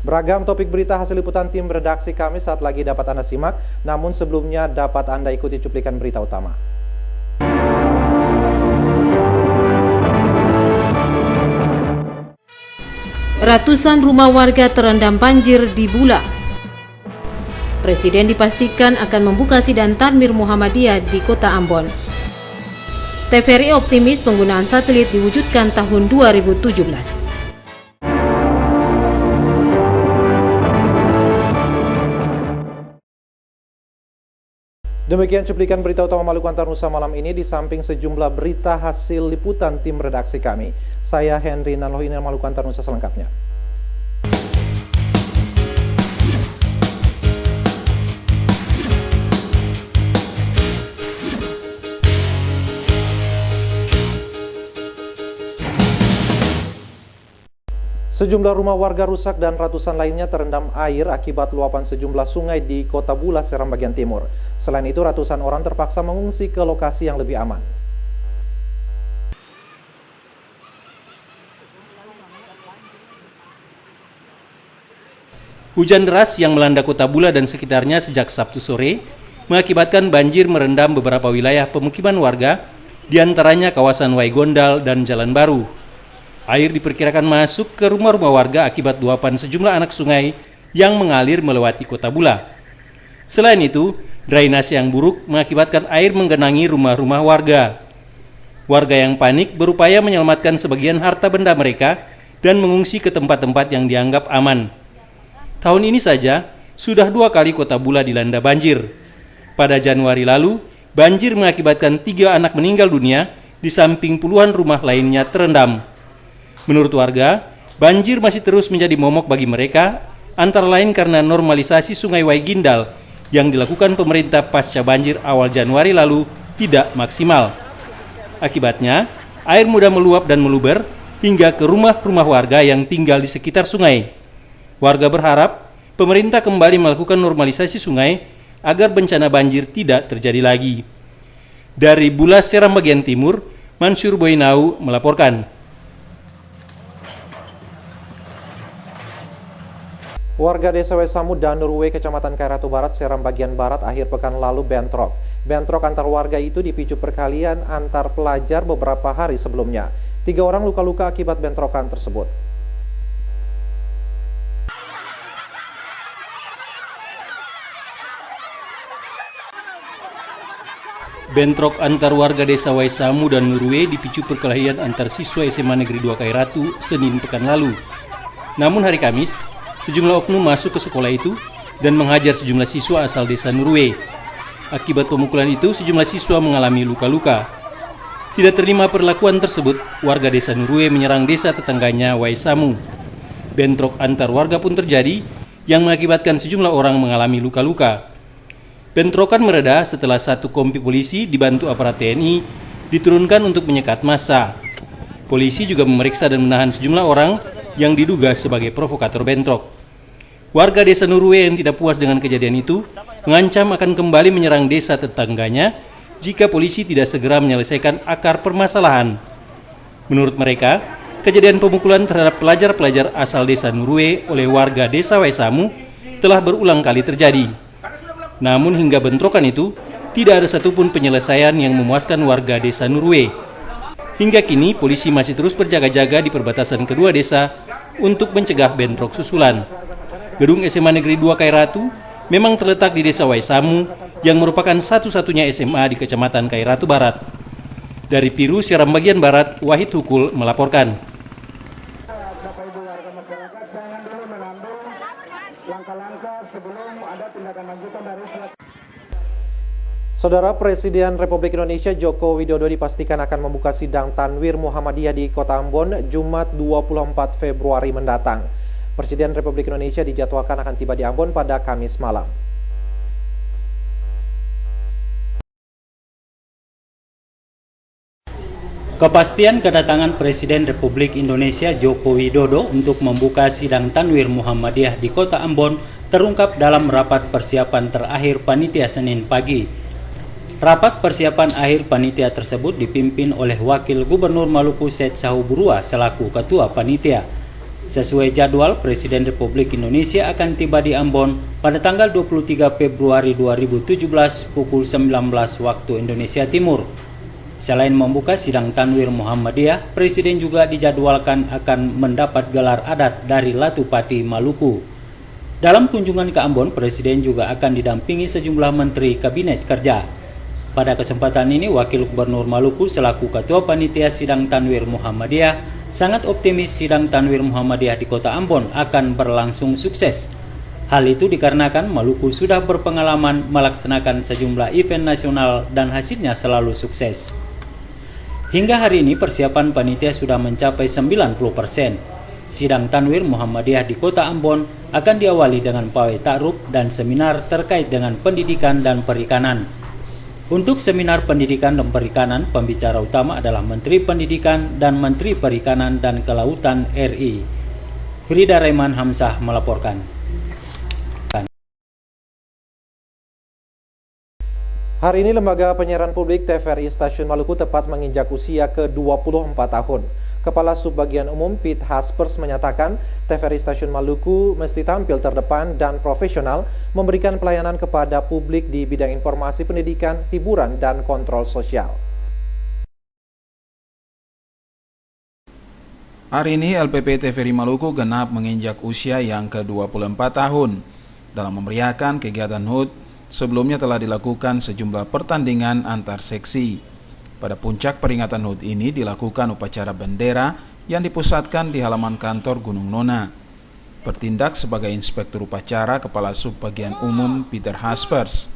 Beragam topik berita hasil liputan tim redaksi kami saat lagi dapat Anda simak, namun sebelumnya dapat Anda ikuti cuplikan berita utama. Ratusan rumah warga terendam banjir di Bula. Presiden dipastikan akan membuka sidang Tanwir Muhammadiyah di Kota Ambon. TVRI optimis penggunaan satelit diwujudkan tahun 2017. Demikian cuplikan berita utama Maluku Antar Nusa malam ini, di samping sejumlah berita hasil liputan tim redaksi kami. Saya Henry Nanlohi, Maluku Antar Nusa selengkapnya. Sejumlah rumah warga rusak dan ratusan lainnya terendam air akibat luapan sejumlah sungai di Kota Bula, Seram bagian timur. Selain itu, ratusan orang terpaksa mengungsi ke lokasi yang lebih aman. Hujan deras yang melanda Kota Bula dan sekitarnya sejak Sabtu sore mengakibatkan banjir merendam beberapa wilayah pemukiman warga, diantaranya kawasan Waigondal dan Jalan Baru. Air diperkirakan masuk ke rumah-rumah warga akibat luapan sejumlah anak sungai yang mengalir melewati Kota Bula. Selain itu, drainase yang buruk mengakibatkan air menggenangi rumah-rumah warga. Warga yang panik berupaya menyelamatkan sebagian harta benda mereka dan mengungsi ke tempat-tempat yang dianggap aman. Tahun ini saja, sudah 2 kali Kota Bula dilanda banjir. Pada Januari lalu, banjir mengakibatkan 3 anak meninggal dunia, di samping puluhan rumah lainnya terendam. Menurut warga, banjir masih terus menjadi momok bagi mereka, antara lain karena normalisasi Sungai Waigindal yang dilakukan pemerintah pasca banjir awal Januari lalu tidak maksimal. Akibatnya, air mudah meluap dan meluber hingga ke rumah-rumah warga yang tinggal di sekitar sungai. Warga berharap pemerintah kembali melakukan normalisasi sungai agar bencana banjir tidak terjadi lagi. Dari Bula, Seram bagian timur, Mansur Boinau melaporkan. Warga Desa Wesamu dan Nurwe, Kecamatan Kairatu Barat, Seram bagian barat akhir pekan lalu bentrok. Bentrok antar warga itu dipicu perkelahian antar pelajar beberapa hari sebelumnya. 3 orang luka-luka akibat bentrokan tersebut. Bentrok antar warga Desa Wesamu dan Nurwe dipicu perkelahian antar siswa SMA Negeri 2 Kairatu Senin pekan lalu. Namun hari Kamis, sejumlah oknum masuk ke sekolah itu dan menghajar sejumlah siswa asal Desa Nurwe. Akibat pemukulan itu, sejumlah siswa mengalami luka-luka. Tidak terima perlakuan tersebut, warga Desa Nurwe menyerang desa tetangganya Waisamu. Bentrok antar warga pun terjadi yang mengakibatkan sejumlah orang mengalami luka-luka. Bentrokan mereda setelah 1 kompi polisi dibantu aparat TNI diturunkan untuk menyekat massa. Polisi juga memeriksa dan menahan sejumlah orang yang diduga sebagai provokator bentrok. Warga Desa Nurwe yang tidak puas dengan kejadian itu mengancam akan kembali menyerang desa tetangganya jika polisi tidak segera menyelesaikan akar permasalahan. Menurut mereka, kejadian pemukulan terhadap pelajar-pelajar asal Desa Nurwe oleh warga Desa Wesamu telah berulang kali terjadi. Namun hingga bentrokan itu, tidak ada satupun penyelesaian yang memuaskan warga Desa Nurwe. Hingga kini, polisi masih terus berjaga-jaga di perbatasan kedua desa untuk mencegah bentrok susulan. Gedung SMA Negeri 2 Kairatu memang terletak di Desa Waisamu yang merupakan satu-satunya SMA di Kecamatan Kairatu Barat. Dari Piru, Seram bagian barat, Wahid Hukul melaporkan. Bapak Ibu warga masyarakat, jangan dulu mengambil langkah-langkah sebelum ada tindakan lanjutan dari Saudara, Presiden Republik Indonesia Joko Widodo dipastikan akan membuka sidang Tanwir Muhammadiyah di Kota Ambon Jumat 24 Februari mendatang. Presiden Republik Indonesia dijadwalkan akan tiba di Ambon pada Kamis malam. Kepastian kedatangan Presiden Republik Indonesia Joko Widodo untuk membuka sidang Tanwir Muhammadiyah di Kota Ambon terungkap dalam rapat persiapan terakhir panitia Senin pagi. Rapat persiapan akhir panitia tersebut dipimpin oleh Wakil Gubernur Maluku Said Sahu Burua selaku Ketua Panitia. Sesuai jadwal, Presiden Republik Indonesia akan tiba di Ambon pada tanggal 23 Februari 2017 pukul 19 waktu Indonesia Timur. Selain membuka sidang Tanwir Muhammadiyah, Presiden juga dijadwalkan akan mendapat gelar adat dari Latupati Maluku. Dalam kunjungan ke Ambon, Presiden juga akan didampingi sejumlah Menteri Kabinet Kerja. Pada kesempatan ini, Wakil Gubernur Maluku selaku Ketua Panitia Sidang Tanwir Muhammadiyah sangat optimis sidang Tanwir Muhammadiyah di Kota Ambon akan berlangsung sukses. Hal itu dikarenakan Maluku sudah berpengalaman melaksanakan sejumlah event nasional dan hasilnya selalu sukses. Hingga hari ini persiapan panitia sudah mencapai 90%. Sidang Tanwir Muhammadiyah di Kota Ambon akan diawali dengan pawai ta'aruf dan seminar terkait dengan pendidikan dan perikanan. Untuk seminar pendidikan dan perikanan, pembicara utama adalah Menteri Pendidikan dan Menteri Perikanan dan Kelautan RI. Frida Raiman Hamzah melaporkan. Hari ini Lembaga Penyiaran Publik TVRI Stasiun Maluku tepat menginjak usia ke-24 tahun. Kepala Subbagian Umum Pete Haspers menyatakan TVRI Stasiun Maluku mesti tampil terdepan dan profesional memberikan pelayanan kepada publik di bidang informasi pendidikan, hiburan, dan kontrol sosial. Hari ini LPP TVRI Maluku genap menginjak usia yang ke-24 tahun. Dalam memeriahkan kegiatan HUT, sebelumnya telah dilakukan sejumlah pertandingan antar seksi. Pada puncak peringatan HUT ini dilakukan upacara bendera yang dipusatkan di halaman kantor Gunung Nona. Bertindak sebagai inspektur upacara Kepala Subbagian Umum Peter Haspers.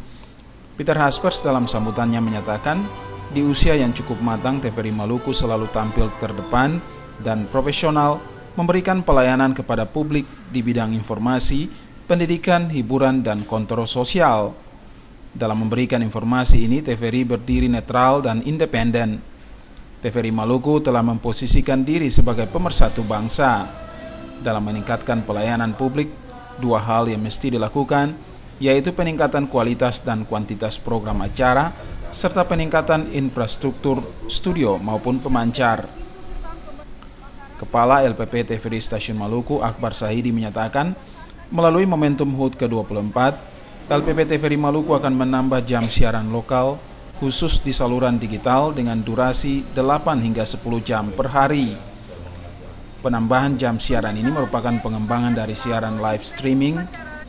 Peter Haspers dalam sambutannya menyatakan, di usia yang cukup matang TVRI Maluku selalu tampil terdepan dan profesional memberikan pelayanan kepada publik di bidang informasi, pendidikan, hiburan, dan kontrol sosial. Dalam memberikan informasi ini, TVRI berdiri netral dan independen. TVRI Maluku telah memposisikan diri sebagai pemersatu bangsa. Dalam meningkatkan pelayanan publik, dua hal yang mesti dilakukan, yaitu peningkatan kualitas dan kuantitas program acara, serta peningkatan infrastruktur studio maupun pemancar. Kepala LPP TVRI Stasiun Maluku, Akbar Sahidi, menyatakan, melalui momentum HUT ke-24, LPP TVRI Maluku akan menambah jam siaran lokal khusus di saluran digital dengan durasi 8 hingga 10 jam per hari. Penambahan jam siaran ini merupakan pengembangan dari siaran live streaming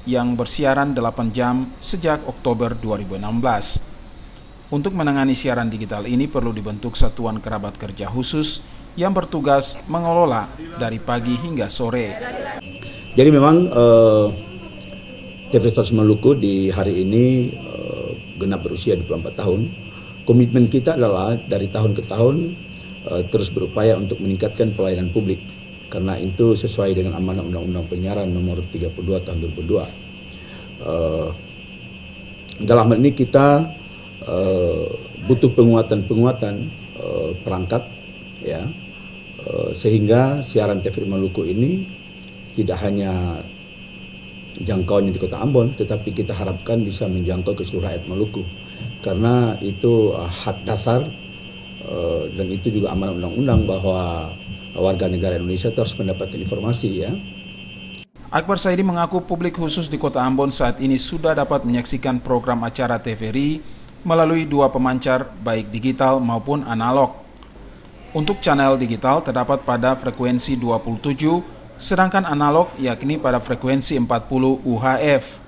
yang bersiaran 8 jam sejak Oktober 2016. Untuk menangani siaran digital ini perlu dibentuk satuan kerabat kerja khusus yang bertugas mengelola dari pagi hingga sore. Jadi memang TVRI Stasiun Maluku di hari ini genap berusia 24 tahun. Komitmen kita adalah dari tahun ke tahun terus berupaya untuk meningkatkan pelayanan publik. Karena itu sesuai dengan amanah Undang-Undang Penyiaran nomor 32 tahun 2002. Dalam hal ini kita butuh penguatan perangkat, ya, sehingga siaran TVRI Maluku ini tidak hanya jangkauannya di Kota Ambon, tetapi kita harapkan bisa menjangkau ke seluruh rakyat Maluku, karena itu hak dasar dan itu juga amanah undang-undang bahwa warga negara Indonesia harus mendapatkan informasi, ya. Akbar Saidi mengaku publik khusus di Kota Ambon saat ini sudah dapat menyaksikan program acara TVRI melalui dua pemancar baik digital maupun analog. Untuk channel digital terdapat pada frekuensi 27, sedangkan analog yakni pada frekuensi 40 UHF.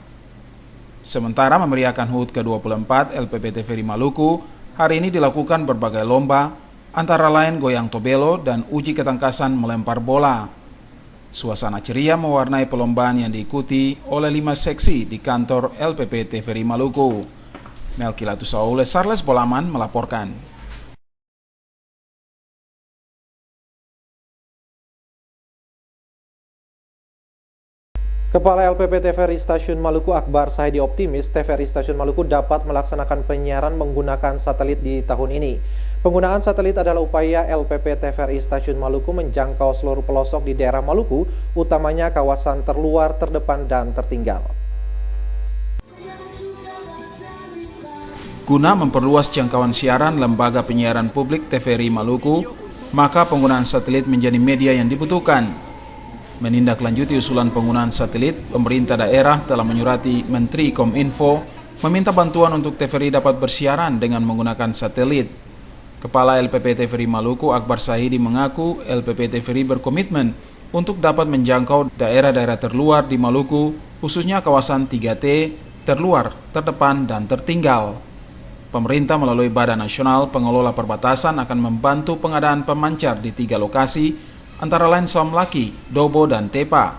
Sementara memeriahkan HUT ke-24 LPP TVRI Maluku, hari ini dilakukan berbagai lomba, antara lain goyang tobelo dan uji ketangkasan melempar bola. Suasana ceria mewarnai perlombaan yang diikuti oleh 5 seksi di kantor LPP TVRI Maluku. Melkilatus Saule Sarles Bolaman melaporkan. Kepala LPP TVRI Stasiun Maluku Akbar Sahidi optimis TVRI Stasiun Maluku dapat melaksanakan penyiaran menggunakan satelit di tahun ini. Penggunaan satelit adalah upaya LPP TVRI Stasiun Maluku menjangkau seluruh pelosok di daerah Maluku, utamanya kawasan terluar, terdepan, dan tertinggal. Guna memperluas jangkauan siaran Lembaga Penyiaran Publik TVRI Maluku, maka penggunaan satelit menjadi media yang dibutuhkan. Menindaklanjuti usulan penggunaan satelit, pemerintah daerah telah menyurati Menteri Kominfo meminta bantuan untuk TVRI dapat bersiaran dengan menggunakan satelit. Kepala LPP TVRI Maluku Akbar Sahidi mengaku LPP TVRI berkomitmen untuk dapat menjangkau daerah-daerah terluar di Maluku, khususnya kawasan 3T, terluar, terdepan, dan tertinggal. Pemerintah melalui Badan Nasional Pengelola Perbatasan akan membantu pengadaan pemancar di 3 lokasi, antara lain Somlaki, Dobo, dan Tepa.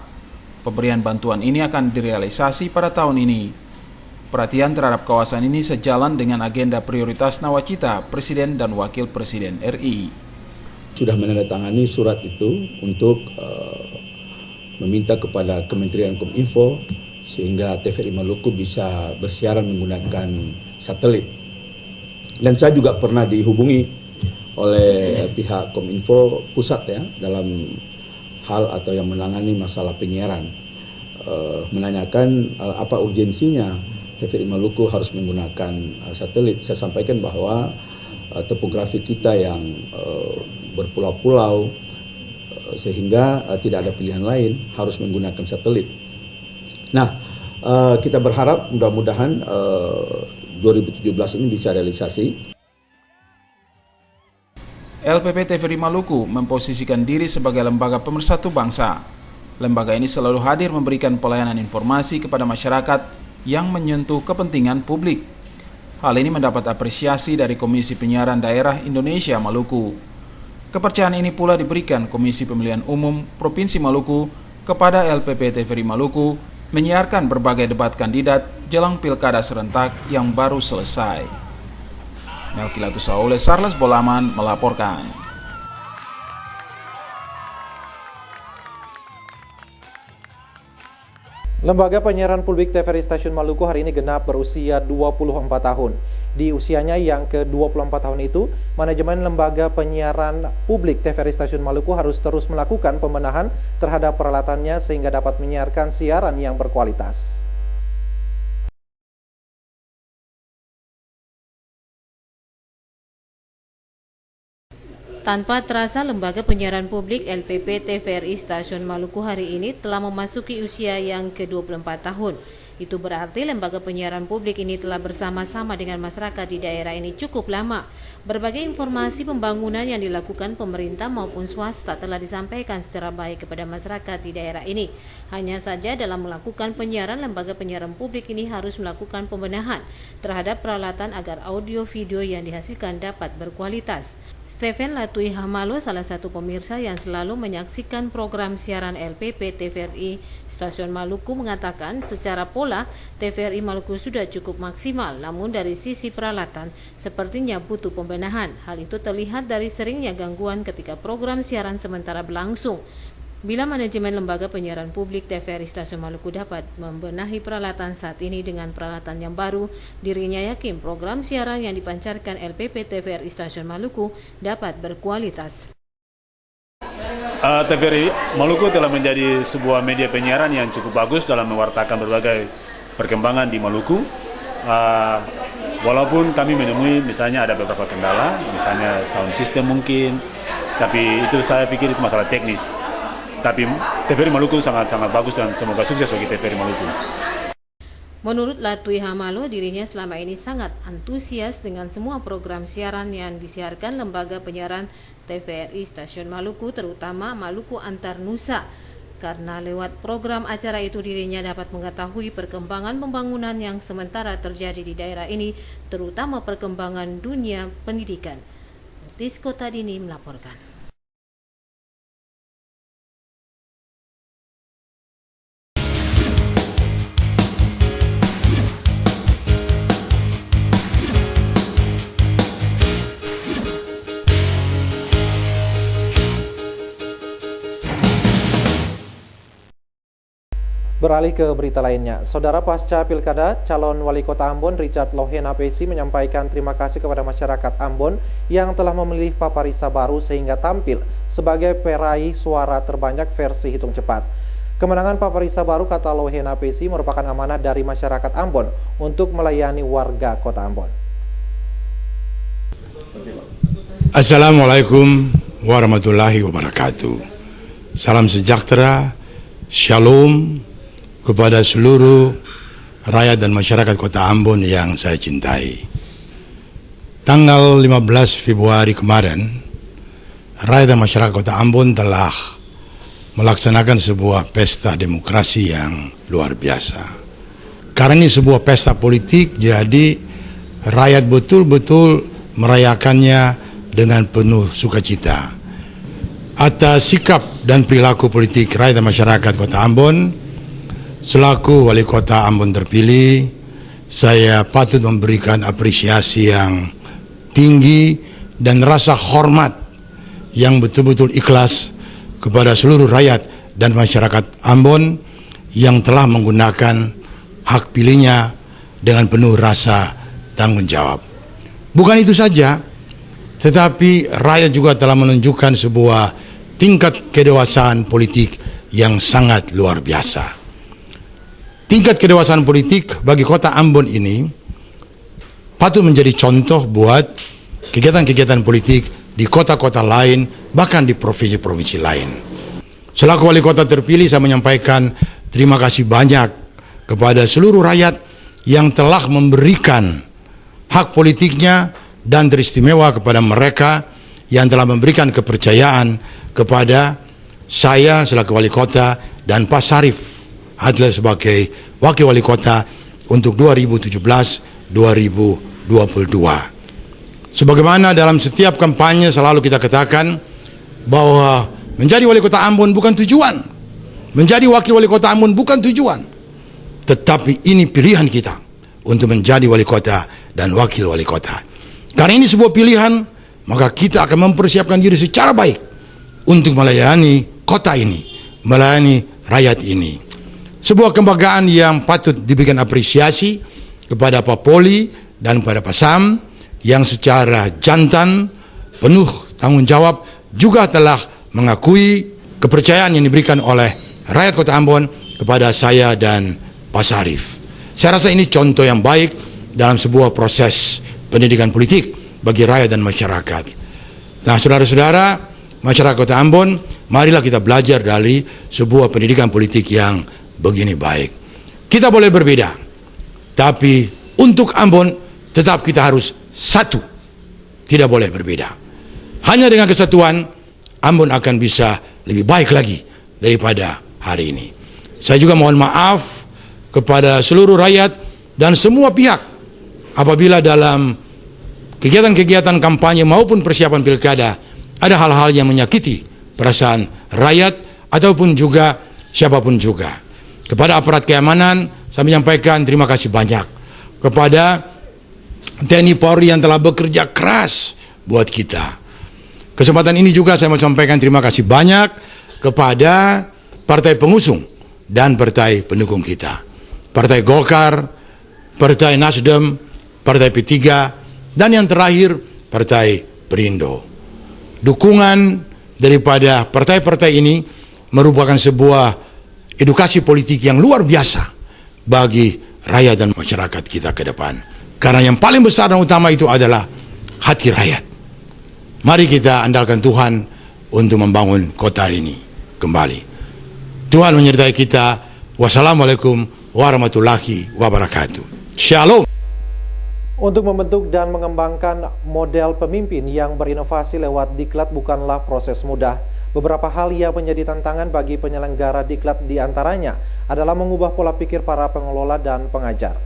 Pemberian bantuan ini akan direalisasi pada tahun ini. Perhatian terhadap kawasan ini sejalan dengan agenda prioritas nawacita Presiden dan Wakil Presiden RI. Sudah menandatangani surat itu untuk meminta kepada Kementerian Kominfo sehingga TVRI Maluku bisa bersiaran menggunakan satelit. Dan saya juga pernah dihubungi oleh pihak Kominfo pusat ya dalam hal atau yang menangani masalah penyiaran, menanyakan apa urgensinya TVRI Maluku harus menggunakan satelit. Saya sampaikan bahwa topografi kita yang berpulau-pulau sehingga tidak ada pilihan lain, harus menggunakan satelit. Nah, kita berharap mudah-mudahan 2017 ini bisa realisasi. LPP TVRI Maluku memposisikan diri sebagai lembaga pemersatu bangsa. Lembaga ini selalu hadir memberikan pelayanan informasi kepada masyarakat yang menyentuh kepentingan publik. Hal ini mendapat apresiasi dari Komisi Penyiaran Daerah Indonesia Maluku. Kepercayaan ini pula diberikan Komisi Pemilihan Umum Provinsi Maluku kepada LPP TVRI Maluku menyiarkan berbagai debat kandidat jelang pilkada serentak yang baru selesai. Melkilatus Saule, Sarles Bolaman melaporkan. Lembaga Penyiaran Publik TVRI Stasiun Maluku hari ini genap berusia 24 tahun. Di usianya yang ke-24 tahun itu, manajemen Lembaga Penyiaran Publik TVRI Stasiun Maluku harus terus melakukan pembenahan terhadap peralatannya sehingga dapat menyiarkan siaran yang berkualitas. Tanpa terasa, Lembaga Penyiaran Publik LPP TVRI Stasiun Maluku hari ini telah memasuki usia yang ke-24 tahun. Itu berarti lembaga penyiaran publik ini telah bersama-sama dengan masyarakat di daerah ini cukup lama. Berbagai informasi pembangunan yang dilakukan pemerintah maupun swasta telah disampaikan secara baik kepada masyarakat di daerah ini. Hanya saja dalam melakukan penyiaran, lembaga penyiaran publik ini harus melakukan pembenahan terhadap peralatan agar audio video yang dihasilkan dapat berkualitas. Stephen Latui Hamalo, salah satu pemirsa yang selalu menyaksikan program siaran LPP TVRI Stasiun Maluku, mengatakan secara pola TVRI Maluku sudah cukup maksimal, namun dari sisi peralatan sepertinya butuh pembenahan. Hal itu terlihat dari seringnya gangguan ketika program siaran sementara berlangsung. Bila manajemen Lembaga Penyiaran Publik TVRI Stasiun Maluku dapat membenahi peralatan saat ini dengan peralatan yang baru, dirinya yakin program siaran yang dipancarkan LPP TVRI Stasiun Maluku dapat berkualitas. TVRI Maluku telah menjadi sebuah media penyiaran yang cukup bagus dalam mewartakan berbagai perkembangan di Maluku. Walaupun kami menemui misalnya ada beberapa kendala, misalnya sound system mungkin, tapi itu saya pikir itu masalah teknis. Tapi TVRI Maluku sangat-sangat bagus dan semoga sukses bagi TVRI Maluku. Menurut Latui Hamalo, dirinya selama ini sangat antusias dengan semua program siaran yang disiarkan Lembaga Penyiaran TVRI Stasiun Maluku, terutama Maluku Antar Nusa. Karena lewat program acara itu dirinya dapat mengetahui perkembangan pembangunan yang sementara terjadi di daerah ini, terutama perkembangan dunia pendidikan. Tisko Tadini melaporkan. Beralih ke berita lainnya, Saudara, pasca Pilkada, calon wali kota Ambon Richard Lohena Pesi menyampaikan terima kasih kepada masyarakat Ambon yang telah memilih Paparisa Baru sehingga tampil sebagai peraih suara terbanyak versi hitung cepat. Kemenangan Paparisa Baru, kata Lohena Pesi, merupakan amanah dari masyarakat Ambon untuk melayani warga kota Ambon. Assalamualaikum warahmatullahi wabarakatuh. Salam sejahtera Shalom kepada seluruh rakyat dan masyarakat Kota Ambon yang saya cintai. Tanggal 15 Februari kemarin, rakyat dan masyarakat Kota Ambon telah melaksanakan sebuah pesta demokrasi yang luar biasa. Karena ini sebuah pesta politik, jadi rakyat betul-betul merayakannya dengan penuh sukacita. Atas sikap dan perilaku politik rakyat dan masyarakat Kota Ambon, selaku Wali Kota Ambon terpilih, saya patut memberikan apresiasi yang tinggi dan rasa hormat yang betul-betul ikhlas kepada seluruh rakyat dan masyarakat Ambon yang telah menggunakan hak pilihnya dengan penuh rasa tanggung jawab. Bukan itu saja, tetapi rakyat juga telah menunjukkan sebuah tingkat kedewasaan politik yang sangat luar biasa. Tingkat kedewasaan politik bagi Kota Ambon ini patut menjadi contoh buat kegiatan-kegiatan politik di kota-kota lain, bahkan di provinsi-provinsi lain. Selaku Wali Kota terpilih, saya menyampaikan terima kasih banyak kepada seluruh rakyat yang telah memberikan hak politiknya dan teristimewa kepada mereka yang telah memberikan kepercayaan kepada saya selaku Wali Kota dan Pak Sarif Adler sebagai Wakil Wali Kota untuk 2017-2022. Sebagaimana dalam setiap kampanye selalu kita katakan bahwa menjadi Wali Kota Ambon bukan tujuan, menjadi Wakil Wali Kota Ambon bukan tujuan, tetapi ini pilihan kita untuk menjadi Wali Kota dan Wakil Wali Kota. Karena ini sebuah pilihan, maka kita akan mempersiapkan diri secara baik untuk melayani kota ini, melayani rakyat ini. Sebuah kebanggaan yang patut diberikan apresiasi kepada Pak Poli dan kepada Pak Sam yang secara jantan, penuh tanggung jawab juga telah mengakui kepercayaan yang diberikan oleh rakyat Kota Ambon kepada saya dan Pak Sarif. Saya rasa ini contoh yang baik dalam sebuah proses pendidikan politik bagi rakyat dan masyarakat. Nah, saudara-saudara, masyarakat Kota Ambon, marilah kita belajar dari sebuah pendidikan politik yang begini baik. Kita boleh berbeda, tapi untuk Ambon tetap kita harus satu, tidak boleh berbeda. Hanya dengan kesatuan, Ambon akan bisa lebih baik lagi daripada hari ini. Saya juga mohon maaf kepada seluruh rakyat dan semua pihak apabila dalam kegiatan-kegiatan kampanye maupun persiapan pilkada ada hal-hal yang menyakiti perasaan rakyat ataupun juga siapapun juga. Kepada aparat keamanan, saya menyampaikan terima kasih banyak kepada TNI Polri yang telah bekerja keras buat kita. Kesempatan ini juga saya mau sampaikan terima kasih banyak kepada partai pengusung dan partai pendukung kita. Partai Golkar, Partai Nasdem, Partai P3, dan yang terakhir Partai Perindo. Dukungan daripada partai-partai ini merupakan sebuah edukasi politik yang luar biasa bagi rakyat dan masyarakat kita ke depan. Karena yang paling besar dan utama itu adalah hati rakyat. Mari kita andalkan Tuhan untuk membangun kota ini kembali. Tuhan menyertai kita. Wassalamualaikum warahmatullahi wabarakatuh. Shalom. Untuk membentuk dan mengembangkan model pemimpin yang berinovasi lewat diklat bukanlah proses mudah. Beberapa hal yang menjadi tantangan bagi penyelenggara diklat diantaranya adalah mengubah pola pikir para pengelola dan pengajar.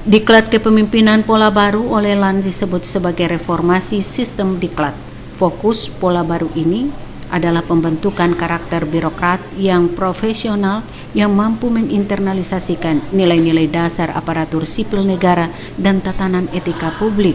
Diklat kepemimpinan pola baru oleh LAN disebut sebagai reformasi sistem diklat. Fokus pola baru ini adalah pembentukan karakter birokrat yang profesional yang mampu menginternalisasikan nilai-nilai dasar aparatur sipil negara dan tatanan etika publik.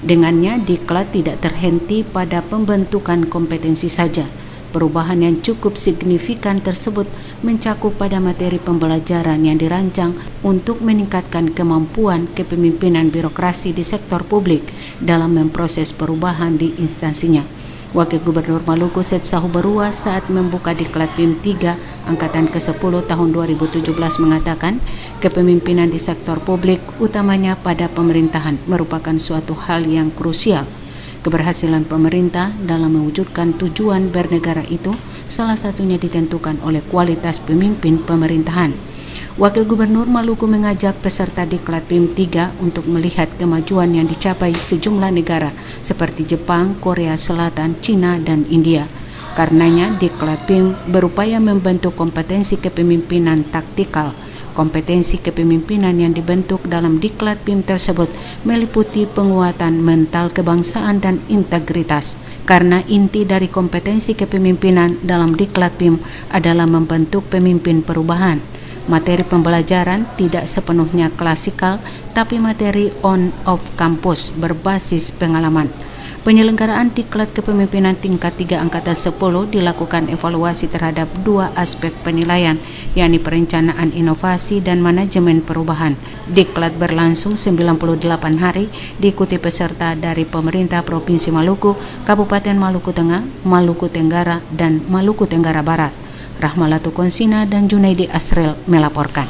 Dengannya, diklat tidak terhenti pada pembentukan kompetensi saja. Perubahan yang cukup signifikan tersebut mencakup pada materi pembelajaran yang dirancang untuk meningkatkan kemampuan kepemimpinan birokrasi di sektor publik dalam memproses perubahan di instansinya. Wakil Gubernur Maluku Seth Sahuberua saat membuka diklat PIM 3 Angkatan ke-10 tahun 2017 mengatakan kepemimpinan di sektor publik utamanya pada pemerintahan merupakan suatu hal yang krusial. Keberhasilan pemerintah dalam mewujudkan tujuan bernegara itu salah satunya ditentukan oleh kualitas pemimpin pemerintahan. Wakil Gubernur Maluku mengajak peserta Diklat PIM 3 untuk melihat kemajuan yang dicapai sejumlah negara seperti Jepang, Korea Selatan, Cina, dan India. Karenanya, Diklat PIM berupaya membentuk kompetensi kepemimpinan taktikal. Kompetensi kepemimpinan yang dibentuk dalam Diklat PIM tersebut meliputi penguatan mental kebangsaan dan integritas. Karena inti dari kompetensi kepemimpinan dalam Diklat PIM adalah membentuk pemimpin perubahan. Materi pembelajaran tidak sepenuhnya klasikal, tapi materi on-off kampus berbasis pengalaman. Penyelenggaraan Diklat Kepemimpinan tingkat 3 Angkatan 10 dilakukan evaluasi terhadap 2 aspek penilaian, yakni perencanaan inovasi dan manajemen perubahan. Diklat berlangsung 98 hari, diikuti peserta dari pemerintah Provinsi Maluku, Kabupaten Maluku Tengah, Maluku Tenggara, dan Maluku Tenggara Barat. Rahmalatu Konsina dan Junaidi Asril melaporkan.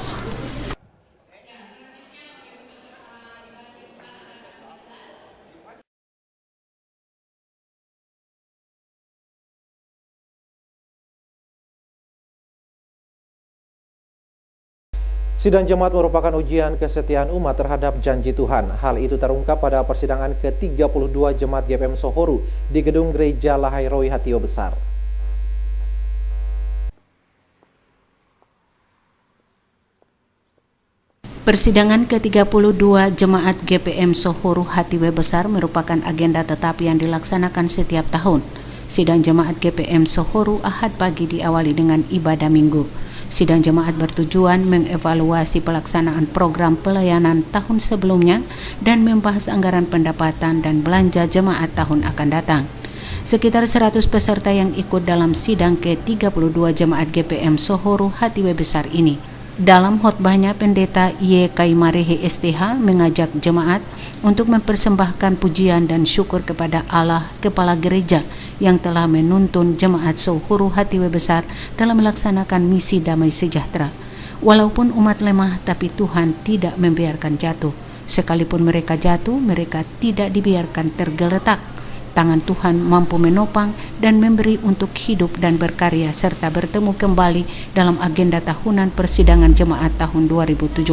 Sidang jemaat merupakan ujian kesetiaan umat terhadap janji Tuhan. Hal itu terungkap pada persidangan ke-32 Jemaat GPM Sohoru di Gedung Gereja Lahai Roi Hatio Besar. Persidangan ke-32 Jemaat GPM Sohoru Hatiwe Besar merupakan agenda tetap yang dilaksanakan setiap tahun. Sidang Jemaat GPM Sohoru Ahad pagi diawali dengan ibadah minggu. Sidang jemaat bertujuan mengevaluasi pelaksanaan program pelayanan tahun sebelumnya dan membahas anggaran pendapatan dan belanja jemaat tahun akan datang. Sekitar 100 peserta yang ikut dalam sidang ke-32 Jemaat GPM Sohoru Hatiwe Besar ini. Dalam khotbahnya, Pendeta Y. Kaimarehe STH mengajak jemaat untuk mempersembahkan pujian dan syukur kepada Allah, Kepala Gereja, yang telah menuntun jemaat Sohoru Hatiwe Besar dalam melaksanakan misi damai sejahtera. Walaupun umat lemah, tapi Tuhan tidak membiarkan jatuh. Sekalipun mereka jatuh, mereka tidak dibiarkan tergeletak. Tangan Tuhan mampu menopang dan memberi untuk hidup dan berkarya serta bertemu kembali dalam agenda tahunan persidangan jemaat tahun 2017.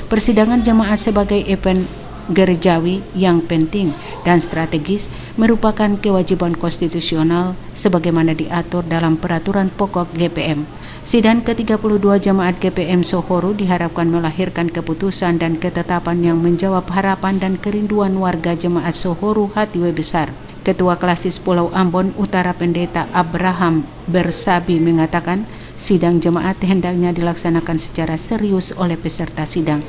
Persidangan jemaat sebagai event gerejawi yang penting dan strategis merupakan kewajiban konstitusional sebagaimana diatur dalam peraturan pokok GPM. Sidang ke-32 Jemaat GPM Sohoru diharapkan melahirkan keputusan dan ketetapan yang menjawab harapan dan kerinduan warga Jemaat Sohoru Hatiwe Besar. Ketua Klasis Pulau Ambon Utara Pendeta Abraham Bersabi mengatakan, sidang jemaat hendaknya dilaksanakan secara serius oleh peserta sidang.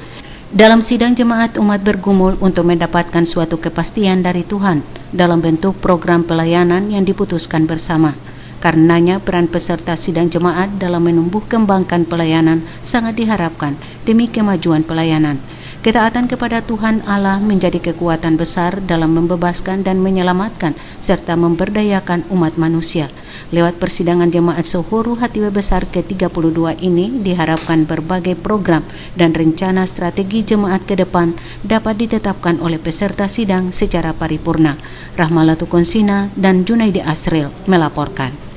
Dalam sidang jemaat, umat bergumul untuk mendapatkan suatu kepastian dari Tuhan dalam bentuk program pelayanan yang diputuskan bersama. Karenanya peran peserta sidang jemaat dalam menumbuh kembangkan pelayanan sangat diharapkan demi kemajuan pelayanan. Ketaatan kepada Tuhan Allah menjadi kekuatan besar dalam membebaskan dan menyelamatkan serta memberdayakan umat manusia. Lewat persidangan jemaat Sohoru Hatiwe Besar ke-32 ini diharapkan berbagai program dan rencana strategi jemaat ke depan dapat ditetapkan oleh peserta sidang secara paripurna. Rahmalatu Konsina dan Junaidi Asril melaporkan.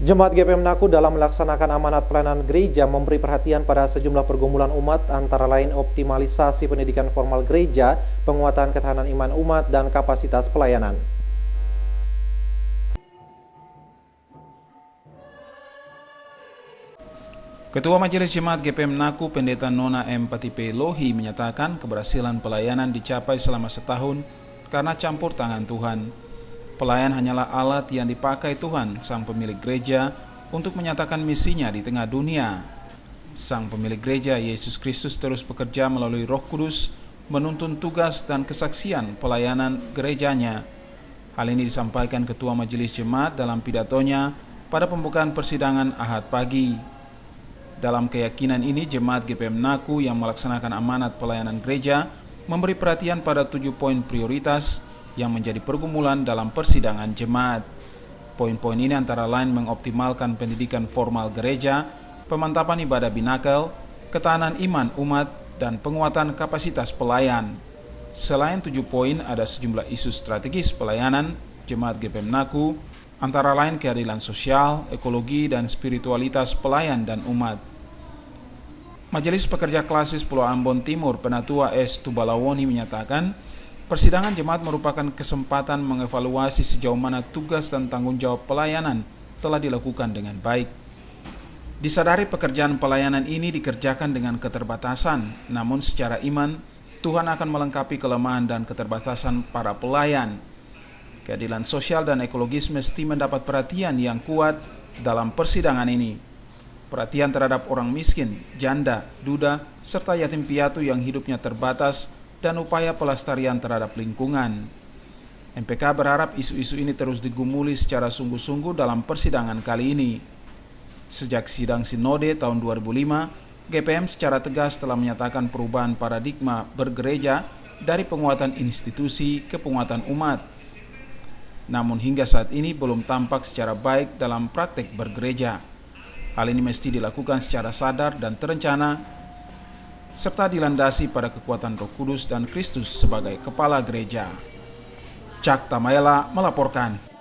Jemaat GPM Naku dalam melaksanakan amanat pelayanan gereja memberi perhatian pada sejumlah pergumulan umat, antara lain optimalisasi pendidikan formal gereja, penguatan ketahanan iman umat, dan kapasitas pelayanan. Ketua Majelis Jemaat GPM Naku, Pendeta Nona M. Patipe Lohi menyatakan keberhasilan pelayanan dicapai selama setahun karena campur tangan Tuhan. Pelayan hanyalah alat yang dipakai Tuhan, Sang Pemilik Gereja, untuk menyatakan misinya di tengah dunia. Sang Pemilik Gereja, Yesus Kristus, terus bekerja melalui Roh Kudus, menuntun tugas dan kesaksian pelayanan gerejanya. Hal ini disampaikan Ketua Majelis Jemaat dalam pidatonya pada pembukaan persidangan Ahad pagi. Dalam keyakinan ini, Jemaat GPM Naku yang melaksanakan amanat pelayanan gereja memberi perhatian pada 7 poin prioritas yang menjadi pergumulan dalam persidangan jemaat. Poin-poin ini antara lain mengoptimalkan pendidikan formal gereja, pemantapan ibadah binakal, ketahanan iman umat, dan penguatan kapasitas pelayan. Selain 7 poin, ada sejumlah isu strategis pelayanan Jemaat GPM Naku, antara lain keadilan sosial, ekologi, dan spiritualitas pelayan dan umat. Majelis Pekerja Klasis Pulau Ambon Timur Penatua S. Tubalawoni menyatakan, persidangan jemaat merupakan kesempatan mengevaluasi sejauh mana tugas dan tanggung jawab pelayanan telah dilakukan dengan baik. Disadari pekerjaan pelayanan ini dikerjakan dengan keterbatasan, namun secara iman, Tuhan akan melengkapi kelemahan dan keterbatasan para pelayan. Keadilan sosial dan ekologis mesti mendapat perhatian yang kuat dalam persidangan ini. Perhatian terhadap orang miskin, janda, duda, serta yatim piatu yang hidupnya terbatas, dan upaya pelestarian terhadap lingkungan. MPK berharap isu-isu ini terus digumuli secara sungguh-sungguh dalam persidangan kali ini. Sejak sidang Sinode tahun 2005, GPM secara tegas telah menyatakan perubahan paradigma bergereja dari penguatan institusi ke penguatan umat. Namun hingga saat ini belum tampak secara baik dalam praktek bergereja. Hal ini mesti dilakukan secara sadar dan terencana, serta dilandasi pada kekuatan Roh Kudus dan Kristus sebagai kepala gereja. Cak Tamaela melaporkan.